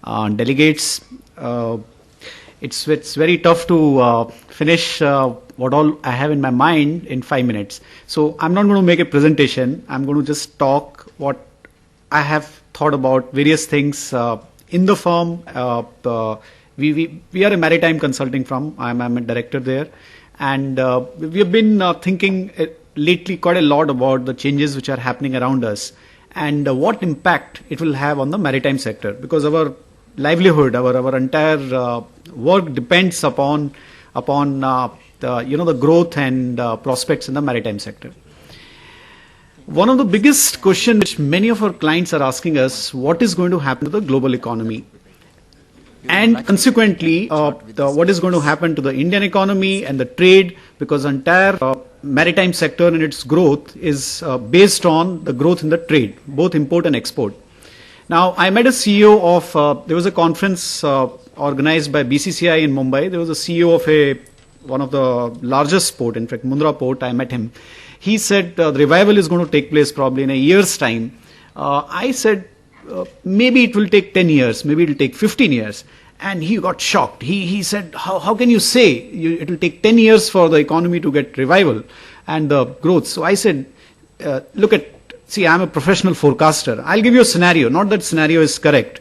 delegates. It's very tough to finish what all I have in my mind in 5 minutes. So I'm not going to make a presentation. I'm going to just talk what I have thought about various things in the firm. We are a maritime consulting firm. I'm a director there, and we have been thinking lately quite a lot about the changes which are happening around us and what impact it will have on the maritime sector, because our livelihood, our entire work depends upon the growth and prospects in the maritime sector. One of the biggest questions which many of our clients are asking us: what is going to happen to the global economy, and consequently what is going to happen to the Indian economy and the trade, because entire maritime sector and its growth is based on the growth in the trade, both import and export. Now, I met a CEO of, there was a conference organized by BCCI in Mumbai. There was a CEO of one of the largest port, in fact, Mundra port. I met him. He said the revival is going to take place probably in a year's time. I said, maybe it will take 10 years, maybe it will take 15 years. And he got shocked. He said, how can you say it will take 10 years for the economy to get revival and the growth? So I said, see, I'm a professional forecaster. I'll give you a scenario. Not that scenario is correct.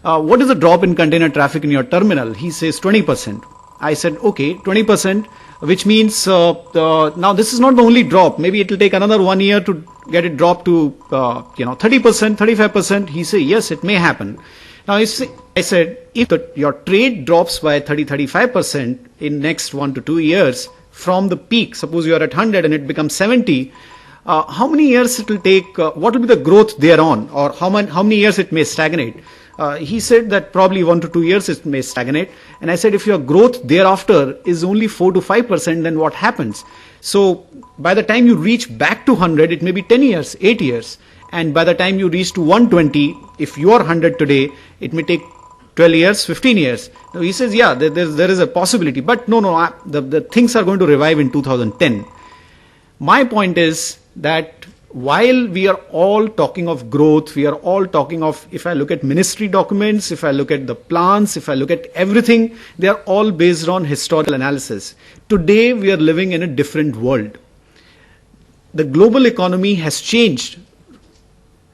What is the drop in container traffic in your terminal? He says 20%. I said, okay, 20%, which means now this is not the only drop. Maybe it will take another 1 year to get it dropped to 30%, 35%. He said, yes, it may happen. Now, I said, if your trade drops by 30-35% in next 1 to 2 years from the peak, suppose you are at 100 and it becomes 70, how many years it will take, what will be the growth thereon, or how many years it may stagnate? He said that probably 1 to 2 years it may stagnate. And I said, if your growth thereafter is only 4 to 5%, then what happens? So by the time you reach back to 100, it may be 10 years, 8 years. And by the time you reach to 120, if you are 100 today, it may take 12 years, 15 years. Now he says, yeah, there is a possibility. But no, the things are going to revive in 2010. My point is that while we are all talking of growth, we are all talking of, if I look at ministry documents, if I look at the plans, if I look at everything, they are all based on historical analysis. Today, we are living in a different world. The global economy has changed.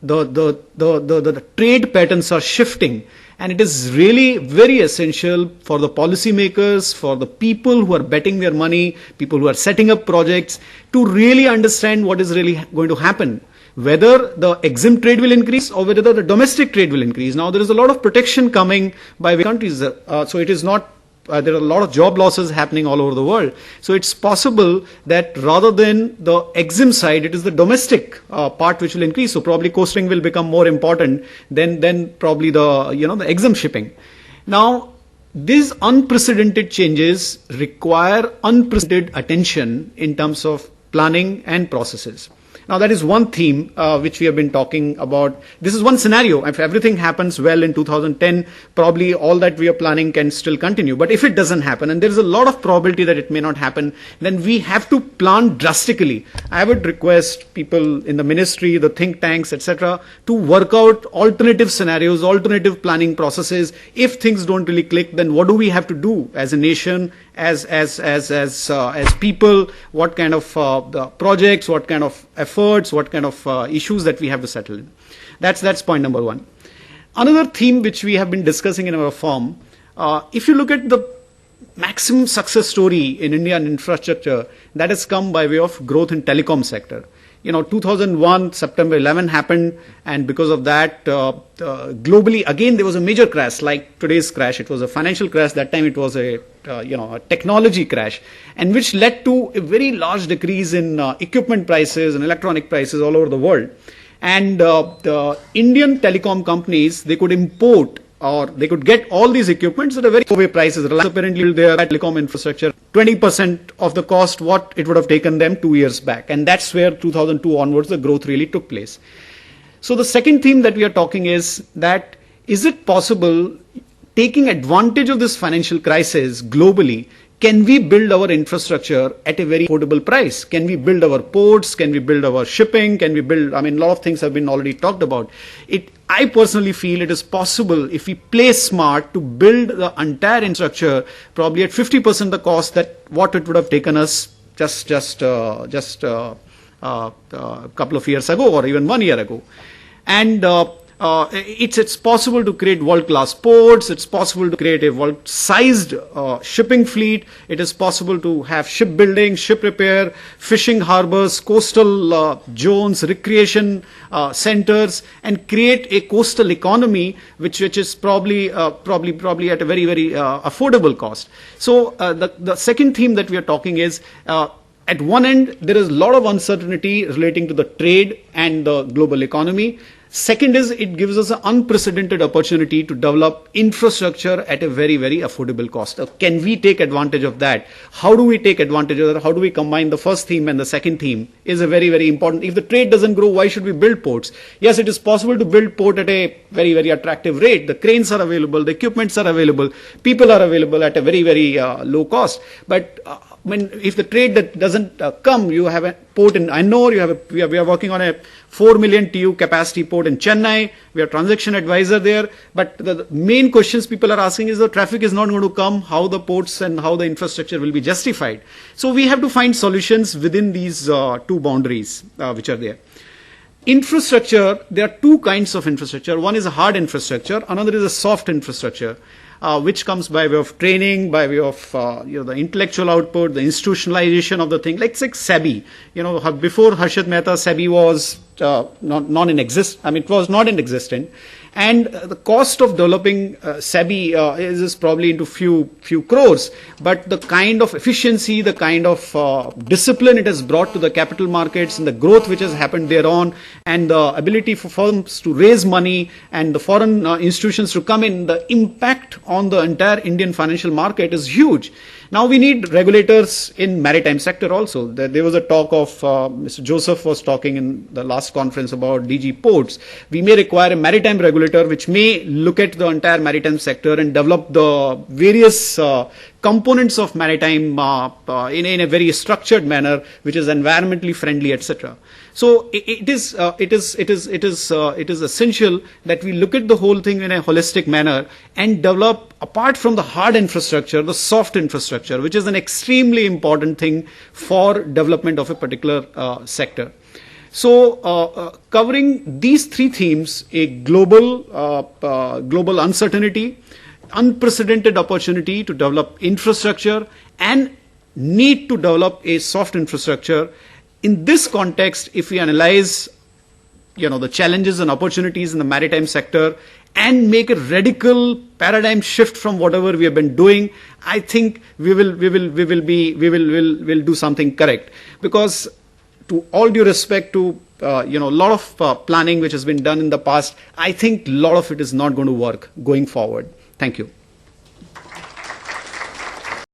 The trade patterns are shifting, and it is really very essential for the policymakers, for the people who are betting their money, people who are setting up projects, to really understand what is really going to happen, whether the exempt trade will increase or whether the domestic trade will increase. Now, there is a lot of protection coming by countries, so it is not. There are a lot of job losses happening all over the world. So it's possible that rather than the exempt side, it is the domestic part which will increase. So probably coasting will become more important than probably the exempt shipping. Now, these unprecedented changes require unprecedented attention in terms of planning and processes. Now, that is one theme which we have been talking about. This is one scenario. If everything happens well in 2010, probably all that we are planning can still continue. But if it doesn't happen, and there is a lot of probability that it may not happen, then we have to plan drastically. I would request people in the ministry, the think tanks, etc., to work out alternative scenarios, alternative planning processes. If things don't really click, then what do we have to do as a nation, as people? What kind of projects? What kind of efforts? What kind of issues that we have to settle in? That's point number one. Another theme which we have been discussing in our firm, if you look at the maximum success story in Indian infrastructure, that has come by way of growth in telecom sector. 2001, September 11 happened, and because of that, globally, again, there was a major crash, like today's crash. It was a financial crash. That time it was a technology crash, and which led to a very large decrease in equipment prices and electronic prices all over the world. And the Indian telecom companies, they could import or they could get all these equipments at a very low prices. Apparently, their telecom infrastructure 20% of the cost what it would have taken them 2 years back, and that's where 2002 onwards the growth really took place. So the second theme that we are talking is that is it possible, taking advantage of this financial crisis globally, can we build our infrastructure at a very affordable price? Can we build our ports? Can we build our shipping? Can we build, I mean, a lot of things have been already talked about. I personally feel it is possible if we play smart to build the entire infrastructure probably at 50% the cost that what it would have taken us just a couple of years ago or even 1 year ago. And it's possible to create world-class ports. It's possible to create a world-sized shipping fleet. It is possible to have shipbuilding, ship repair, fishing harbors, coastal zones, recreation centers, and create a coastal economy which is probably at a very affordable cost. So the second theme that we are talking is. At one end, there is a lot of uncertainty relating to the trade and the global economy. Second is it gives us an unprecedented opportunity to develop infrastructure at a very affordable cost. Can we take advantage of that? How do we take advantage of that? How do we combine the first theme and the second theme is a very important. If the trade doesn't grow, why should we build ports? Yes, it is possible to build port at a very attractive rate. The cranes are available, the equipments are available, people are available at a very low cost. But if the trade that doesn't come, you have a port in Ennore, we are working on a 4 million TEU capacity port in Chennai. We are transaction advisor there. But the main questions people are asking is the traffic is not going to come, how the ports and how the infrastructure will be justified. So we have to find solutions within these two boundaries which are there. Infrastructure, there are two kinds of infrastructure. One is a hard infrastructure, another is a soft infrastructure. Which comes by way of training, by way of the intellectual output, the institutionalization of the thing. Like SEBI, before Harshad Mehta, SEBI was it was not in existence. And the cost of developing SEBI is probably into few crores, but the kind of efficiency, the kind of discipline it has brought to the capital markets and the growth which has happened thereon, and the ability for firms to raise money and the foreign institutions to come in, the impact on the entire Indian financial market is huge. Now we need regulators in maritime sector also. There was a talk of Mr. Joseph was talking in the last conference about DG ports. We may require a maritime regulator which may look at the entire maritime sector and develop the various components of maritime in a very structured manner, which is environmentally friendly, etc. So it is essential that we look at the whole thing in a holistic manner and develop, apart from the hard infrastructure, the soft infrastructure, which is an extremely important thing for development of a particular sector. So covering these three themes: a global uncertainty, unprecedented opportunity to develop infrastructure, and need to develop a soft infrastructure. In this context, if we analyze the challenges and opportunities in the maritime sector and make a radical paradigm shift from whatever we have been doing, I think we will do something correct. Because to all due respect to a lot of planning which has been done in the past, I think a lot of it is not going to work going forward. Thank you.